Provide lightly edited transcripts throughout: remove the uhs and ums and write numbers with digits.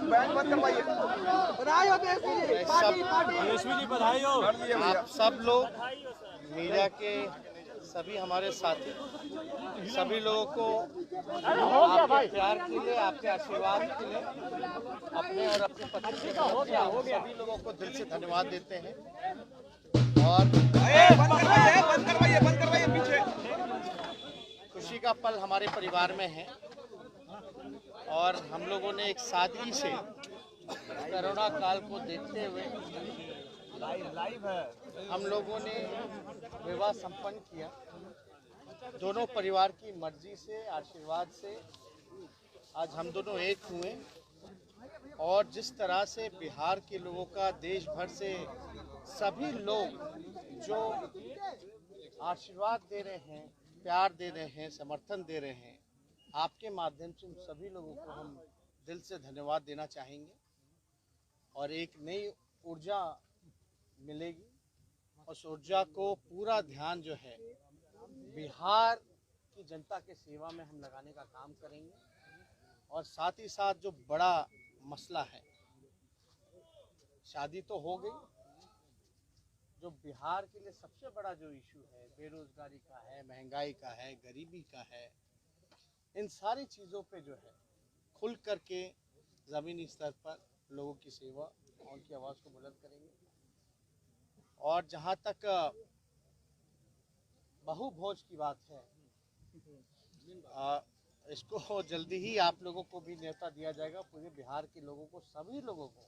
Band बंद करवाइए। बधाई हो बधाई हो। आप सब लोग मीडिया के सभी हमारे साथी सभी लोगों को आपके प्यार के लिए, आपके आशीर्वाद के लिए, अपने और अपने पति के सभी लोगों को दिल से धन्यवाद देते हैं। और बंद करवाइए पीछे। खुशी का पल हमारे परिवार में है और हम लोगों ने एक सादगी से कोरोना काल को देखते हुए लाइव है, हम लोगों ने विवाह संपन्न किया। दोनों परिवार की मर्जी से, आशीर्वाद से आज हम दोनों एक हुए। और जिस तरह से बिहार के लोगों का, देश भर से सभी लोग जो आशीर्वाद दे रहे हैं, प्यार दे रहे हैं, समर्थन दे रहे हैं, आपके माध्यम से उन सभी लोगों को हम दिल से धन्यवाद देना चाहेंगे। और एक नई ऊर्जा मिलेगी, उस ऊर्जा को पूरा ध्यान जो है बिहार की जनता के सेवा में हम लगाने का काम करेंगे। और साथ ही साथ जो बड़ा मसला है, शादी तो हो गई, जो बिहार के लिए सबसे बड़ा जो इशू है बेरोजगारी का है, महंगाई का है, गरीबी का है, इन सारी चीज़ों पे जो है खुल करके ज़मीनी स्तर पर लोगों की सेवा और उनकी आवाज़ को बुलंद करेंगे। और जहाँ तक बहुभोज की बात है, इसको जल्दी ही आप लोगों को भी न्योता दिया जाएगा। पूरे बिहार के लोगों को, सभी लोगों को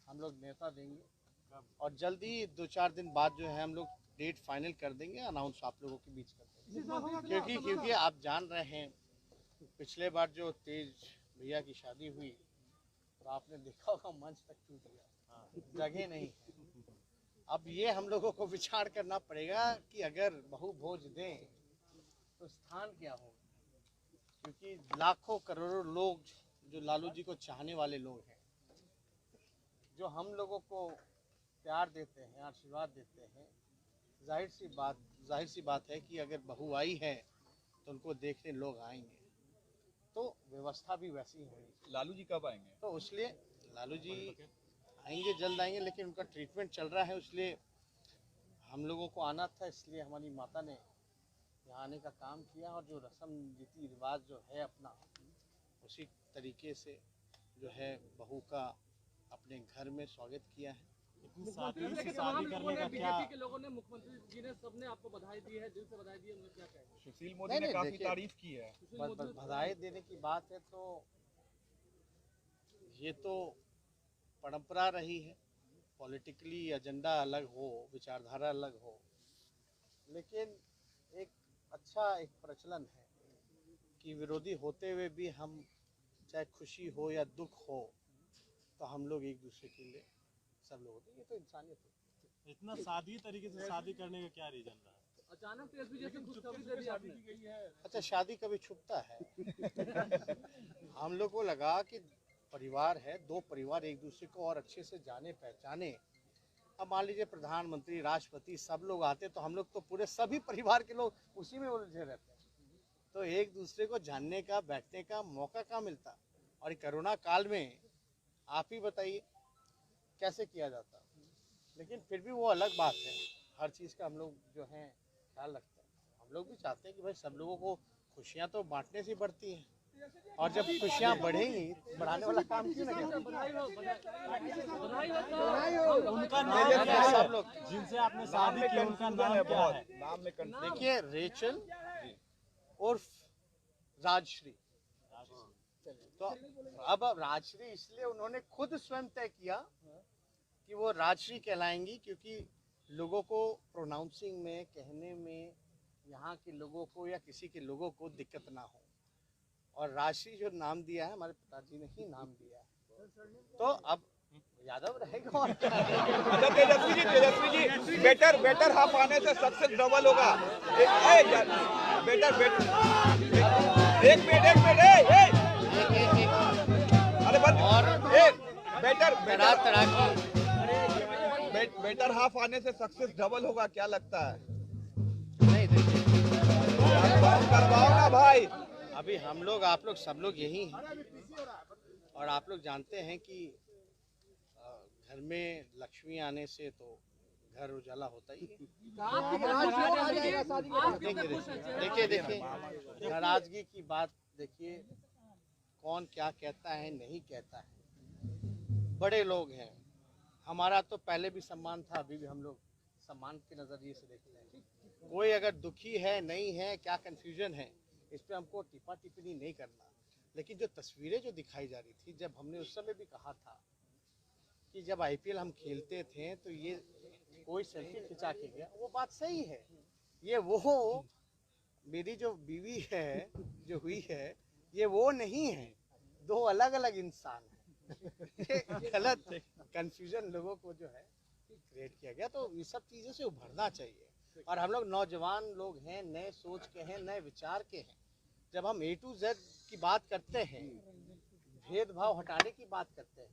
हम लोग न्योता देंगे और जल्दी 2-4 दिन बाद जो है हम लोग डेट फाइनल कर देंगे, अनाउंस आप लोगों के बीच कर देंगे। क्योंकि आप जान रहे हैं पिछले बार जो तेज भैया की शादी हुई तो आपने देखा होगा मंच तक टूट गया, जगह नहीं है। अब ये हम लोगों को विचार करना पड़ेगा कि अगर बहुभोज दें तो स्थान क्या होगा, क्योंकि लाखों करोड़ों लोग जो लालू जी को चाहने वाले लोग हैं, जो हम लोगों को प्यार देते हैं, आशीर्वाद देते हैं, जाहिर सी बात है कि अगर बहू आई है तो उनको देखने लोग आएंगे, तो व्यवस्था भी वैसी होगी। लालू जी कब आएंगे? तो इसलिए लालू जी आएंगे, जल्द आएंगे, लेकिन उनका ट्रीटमेंट चल रहा है, इसलिए हम लोगों को आना था। इसलिए हमारी माता ने यहाँ आने का काम किया और जो रस्म रीति रिवाज जो है अपना, उसी तरीके से जो है बहू का अपने घर में स्वागत किया है। शादी करने का क्या बीजेपी के लोगों ने, मुख्यमंत्री जी ने, सबने आपको बधाई दी है, दिल से बधाई दी है, उन्होंने क्या कहा? सुशील मोदी ने काफी तारीफ की है। बधाई देने की बात है तो ये तो परंपरा रही है, पॉलिटिकली एजेंडा अलग हो, विचारधारा अलग हो, लेकिन एक अच्छा एक प्रचलन है कि विरोधी होते हुए भी हम, चाहे खुशी हो या दुख हो, तो हम लोग एक दूसरे के लिए सब लोग होते हैं। ये तो इंसानियत है। इतना सादी तरीके से शादी करने का क्या रीजन रहा? अचानक एसपी जैसे खुशखबरी दे दी आपने। अच्छा, शादी कभी छुपता है? हम लोग को लगा कि परिवार है, दो परिवार एक दूसरे को और अच्छे से जाने पहचाने। अब मान लीजिए प्रधानमंत्री, राष्ट्रपति सब लोग आते तो हम लोग तो पूरे सभी परिवार के लोग उसी में उलझे रहते हैं, तो एक दूसरे को जानने का, बैठने का मौका कहाँ मिलता। और कोरोना काल में आप ही बताइए कैसे किया जाता। लेकिन फिर भी वो अलग बात है, हर चीज़ का हम लोग जो है ख्याल रखते हैं। हम लोग भी चाहते हैं कि भाई सब लोगों को खुशियाँ तो बांटने से बढ़ती हैं, और जब खुशियाँ बढ़ेंगी, बढ़ाने वाला काम क्यों ना करें। उनका नाम क्या है? सब लोग जिनसे आपने शादी की, उनका नाम क्या है? नाम में देखिए, रेचल उर्फ राजश्री। तो अब राजश्री इसलिए उन्होंने खुद स्वयं तय किया कि वो राजश्री कहलाएंगी, क्योंकि लोगों को प्रोनाउंसिंग में, कहने में, यहाँ के लोगों को या किसी के लोगों को दिक्कत ना हो। और राजश्री जो नाम दिया है, हमारे पिताजी ने ही नाम दिया है, तो अब यादव रहेगा। और तेजस्वी जी बेटर हाफ आने से सक्सेस डबल होगा। बेटर एक मिनट अरे बंद और बेटर तरह तरह की बेटर हाफ आने से सक्सेस डबल होगा, क्या लगता है? नहीं देखिए, करवाओ ना भाई। अभी हम लोग आप लोग सब लोग यही हैं और आप लोग जानते हैं कि घर में लक्ष्मी आने से तो घर उजाला होता ही है। देखिए नाराजगी की बात देखिए, कौन क्या कहता है नहीं कहता है, बड़े लोग हैं। हमारा तो पहले भी सम्मान था, अभी भी हम लोग सम्मान के नजरिए से देखते हैं। कोई अगर दुखी है नहीं है, क्या कंफ्यूजन है, इस पे हमको टिप्पा टिप्पणी नहीं करना। लेकिन जो तस्वीरें जो दिखाई जा रही थी, जब हमने उस समय भी कहा था कि जब आईपीएल हम खेलते थे तो ये कोई सेल्फी खिंचा के गया, वो बात सही है। ये वो मेरी जो बीवी है जो हुई है, ये वो नहीं है, दो अलग अलग इंसान हैं। गलत कंफ्यूजन लोगों को जो है क्रिएट किया गया, तो ये सब चीज़ों से उभरना चाहिए। और हम लोग नौजवान लोग हैं, नए सोच के हैं, नए विचार के हैं। जब हम A to Z की बात करते हैं, भेदभाव हटाने की बात करते हैं,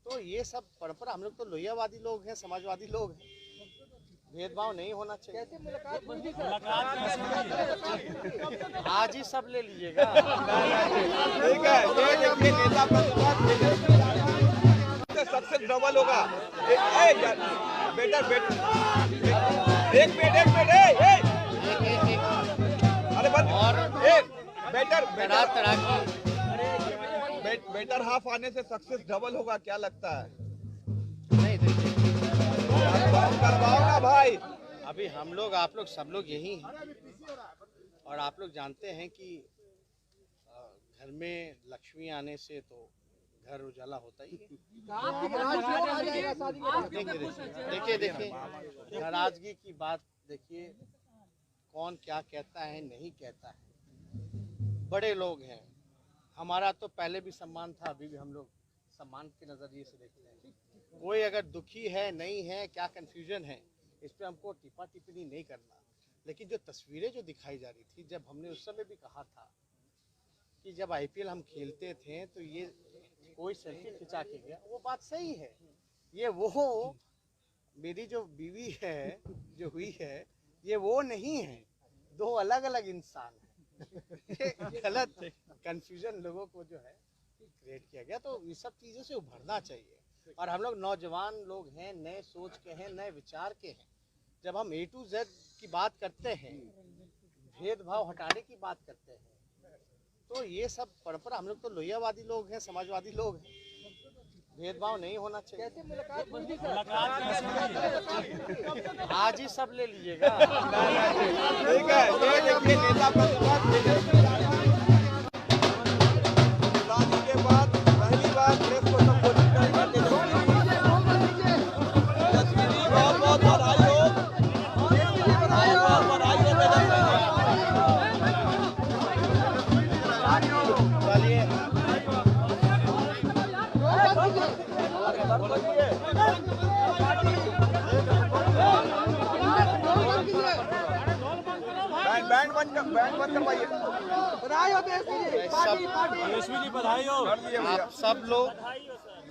तो ये सब परंपरा, हम लोग तो लोहियावादी लोग हैं, समाजवादी लोग हैं, भेदभाव नहीं होना चाहिए। आज ही सब ले लीजिएगा। ठीक है, ये देखिए नेता सक्सेस डबल होगा। बेटर एक मिनट अरे बंद और बेटर तरह तरह की बेटर हाफ आने से सक्सेस डबल होगा, क्या लगता है? नहीं देखिए, करवाओ ना भाई। अभी हम लोग आप लोग सब लोग यही हैं और आप लोग जानते हैं कि घर में लक्ष्मी आने से तो घर उजाला होता ही है। देखिए नाराजगी की बात देखिए, कौन क्या कहता है नहीं कहता है, बड़े लोग हैं। हमारा तो पहले भी सम्मान था, अभी भी हम लोग सम्मान के नजरिए से देखते हैं। कोई अगर दुखी है नहीं है, क्या कंफ्यूजन है, इस पे हमको टिप्पा टिप्पणी नहीं करना। लेकिन जो तस्वीरें जो दिखाई जा रही थी, जब हमने उस समय भी कहा था कि जब आईपीएल हम खेलते थे तो ये कोई सेल्फी खिंचा के गया, वो बात सही है। ये वो मेरी जो बीवी है जो हुई है, ये वो नहीं है, दो अलग अलग इंसान हैं। गलत कंफ्यूजन लोगों को जो है क्रिएट किया गया, तो ये सब चीज़ों से उभरना चाहिए। और हम लोग नौजवान लोग हैं, नए सोच के हैं, नए विचार के हैं। जब हम A to Z की बात करते हैं, भेदभाव हटाने की बात करते हैं, तो ये सब परंपरा, हम लोग तो लोहियावादी लोग हैं, समाजवादी लोग हैं, भेदभाव नहीं होना चाहिए। आज ही सब ले लीजिएगा। ठीक है, ये देखिए नेता शादी के बाद पहली बार प्रेस को संबोधित करने बहुत बहुत बधाई हो। बैंड बंद करवाइए। आप सब लोग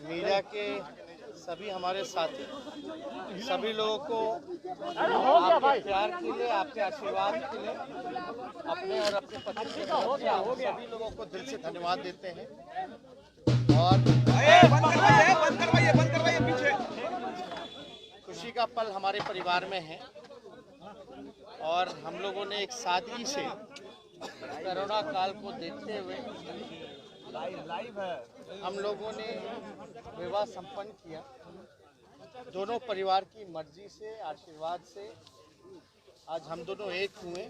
मीडिया के सभी हमारे साथी, सभी लोगों को आपके प्यार के लिए, आपके आशीर्वाद के लिए, अपने और अपने पति के सभी लोगों को दिल से धन्यवाद देते हैं। और बंद करवाइए पीछे। खुशी का पल हमारे परिवार में है और हम लोगों ने एक सादगी से कोरोना काल को देखते हुए लाइव है। हम लोगों ने विवाह संपन्न किया। दोनों परिवार की मर्जी से, आशीर्वाद से आज हम दोनों एक हुए।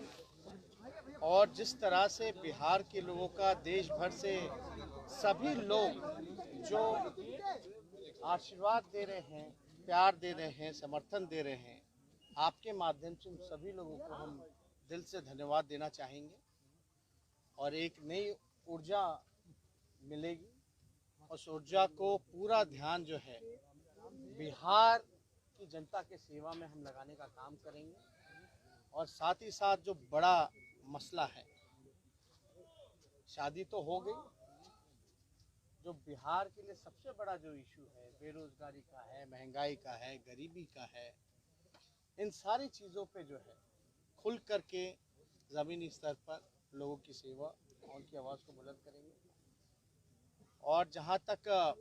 और जिस तरह से बिहार के लोगों का, देश भर से सभी लोग जो आशीर्वाद दे रहे हैं, प्यार दे रहे हैं, समर्थन दे रहे हैं, आपके माध्यम से उन सभी लोगों को हम दिल से धन्यवाद देना चाहेंगे। और एक नई ऊर्जा मिलेगी, उस ऊर्जा को पूरा ध्यान जो है बिहार की जनता के सेवा में हम लगाने का काम करेंगे। और साथ ही साथ जो बड़ा मसला है शादी तो हो गई। जो बिहार के लिए सबसे बड़ा जो इशू है, बेरोजगारी का है, महंगाई का है, गरीबी का है, इन सारी चीज़ों पे जो है खुल करके ज़मीनी स्तर पर लोगों की सेवा और उनकी आवाज़ को बुलंद करेंगे। और जहाँ तक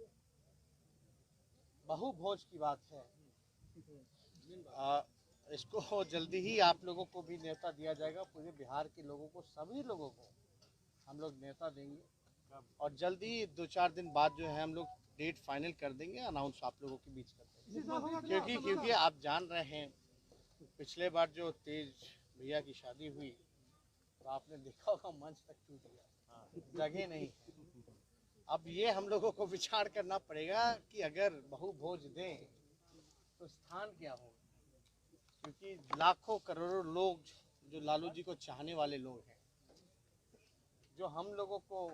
बहुभोज की बात है, इसको जल्दी ही आप लोगों को भी न्योता दिया जाएगा। पूरे बिहार के लोगों को, सभी लोगों को हम लोग न्योता देंगे और जल्दी 2-4 दिन बाद जो है हम लोग डेट फाइनल कर देंगे, अनाउंस आप लोगों के बीच कर देंगे। क्योंकि आप जान रहे हैं, पिछले बार जो तेज भैया की शादी हुई तो आपने देखा होगा मंच तक टूट गया, जगह नहीं है। अब ये हम लोगों को विचार करना पड़ेगा कि अगर बहुभोज दें तो स्थान क्या होगा, क्योंकि लाखों करोड़ों लोग जो लालू जी को चाहने वाले लोग हैं, जो हम लोगों को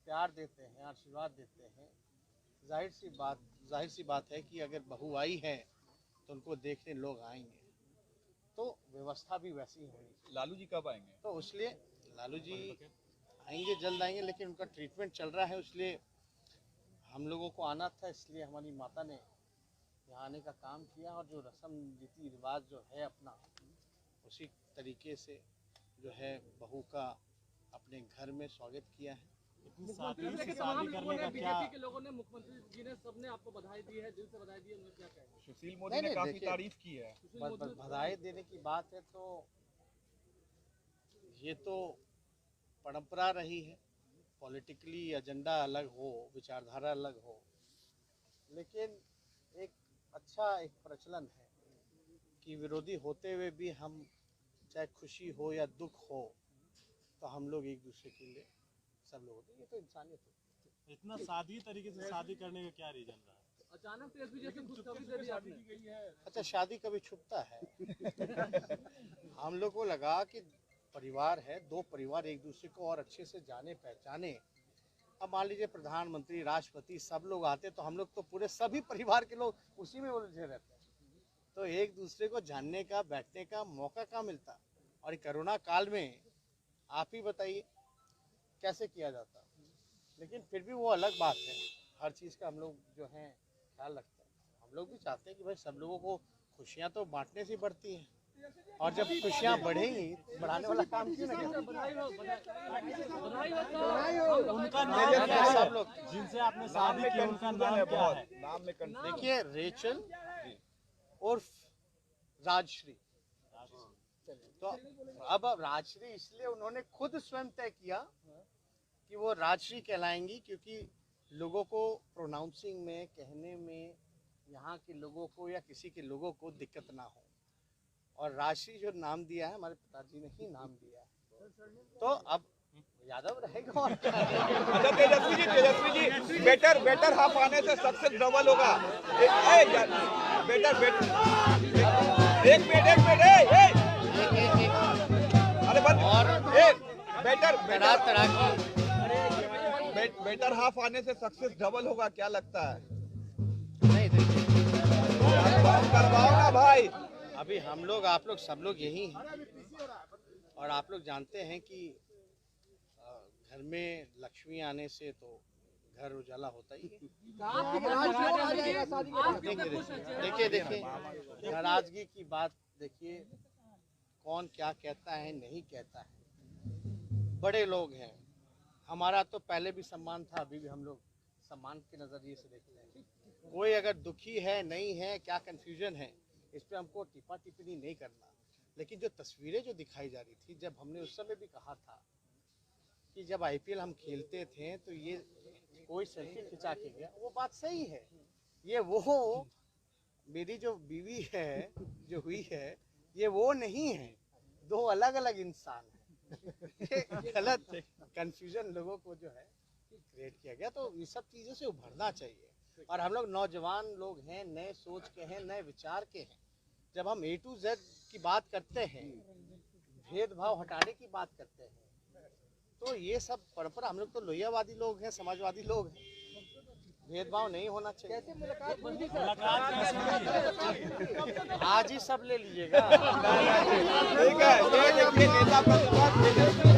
प्यार देते हैं, आशीर्वाद देते हैं, जाहिर सी बात है कि अगर बहू आई है तो उनको देखने लोग आएंगे, तो व्यवस्था भी वैसी ही होगी। लालू जी कब आएंगे? तो इसलिए लालू जी आएंगे, जल्द आएंगे, लेकिन उनका ट्रीटमेंट चल रहा है, इसलिए हम लोगों को आना था, इसलिए हमारी माता ने यहाँ आने का काम किया। और जो रस्म रीति रिवाज जो है अपना, उसी तरीके से जो है बहू का अपने घर में स्वागत किया है। बीजेपी के लोगों ने, मुख्यमंत्री जी ने, सबने आपको बधाई दी है, दिल से बधाई दी है, उन्होंने क्या कहा? सुशील मोदी ने काफी तारीफ की है। बधाई देने की बात है तो ये तो परंपरा रही है, पॉलिटिकली एजेंडा अलग हो, विचारधारा अलग हो, लेकिन एक अच्छा एक प्रचलन है कि विरोधी होते हुए भी हम, चाहे खुशी हो या दुख हो, तो हम लोग एक दूसरे के लिए सब लोग होते हैं। ये तो इंसानियत है। इतना सादी तरीके से शादी करने का क्या रीजन रहा? अचानक तेजस्वी जैसे खुशखबरी दे दी आपने। अच्छा, शादी कभी छुपता है? हम लोग को लगा कि परिवार है, दो परिवार एक दूसरे को और अच्छे से जाने पहचाने। अब मान लीजिए प्रधानमंत्री, राष्ट्रपति सब लोग आते तो हम लोग तो पूरे सभी परिवार के लोग उसी में उलझे रहते हैं, तो एक दूसरे को जानने का, बैठने का मौका कहाँ मिलता। और कोरोना काल में आप ही बताइए कैसे किया जाता। लेकिन फिर भी वो अलग बात है, हर चीज़ का हम लोग जो है ख्याल रखते हैं। हम लोग भी चाहते हैं कि भाई सब लोगों को खुशियाँ तो बांटने से बढ़ती हैं, और जब खुशियाँ बढ़ेंगी तो बढ़ाने वाला काम क्यों ना करें। उनका नाम क्या है? सब लोग जिनसे आपने शादी की, उनका नाम क्या है? नाम में कंफ्यूजन। देखिए, रेचल उर्फ राजश्री। तो अब राजश्री इसलिए उन्होंने खुद स्वयं तय किया कि वो राजश्री कहलाएंगी, क्योंकि लोगों को प्रोनाउंसिंग में, कहने में, यहाँ के लोगों को या किसी के लोगों को दिक्कत ना हो। और राजश्री जो नाम दिया है, हमारे पिताजी ने ही नाम दिया है, तो अब यादव रहेगा। और तेजस्वी जी बेटर हाफ आने से सक्सेस डबल होगा। एक मिनट अरे बेटर हाफ आने से सक्सेस डबल होगा, क्या लगता है? नहीं, देखिए, करवाओ ना भाई। अभी हम लोग, आप लोग, सब लोग यही हैं, और आप लोग जानते हैं कि घर में लक्ष्मी आने से तो घर उजाला होता ही है। देखिए, नाराजगी की बात देखिए, कौन क्या कहता है, नहीं कहता है। बड़े लोग हैं, हमारा तो पहले भी सम्मान था, अभी भी हम लोग सम्मान के नज़रिए से देखते हैं। कोई अगर दुखी है, नहीं है, क्या कन्फ्यूजन है, इस पर हमको टिप्पा टिप्पणी नहीं करना। लेकिन जो तस्वीरें जो दिखाई जा रही थी, जब हमने उस समय भी कहा था कि जब IPL हम खेलते थे तो ये कोई सेल्फी खिंचा के गया, वो बात सही है। ये वो मेरी जो बीवी है, जो हुई है, ये वो नहीं है, दो अलग अलग इंसान हैं। ये गलत कंफ्यूजन लोगों को जो है क्रिएट किया गया, तो ये सब चीज़ों से उभरना चाहिए। और हम लोग नौजवान लोग हैं, नए सोच के हैं, नए विचार के हैं। जब हम A to Z की बात करते हैं, भेदभाव हटाने की बात करते हैं, तो ये सब परंपरा, हम लोग तो लोहियावादी लोग हैं, समाजवादी लोग हैं, भेदभाव नहीं होना चाहिए। मुलाकात आज ही सब ले लीजिएगा। ठीक है, ये देखिए नेता प्रतिपक्ष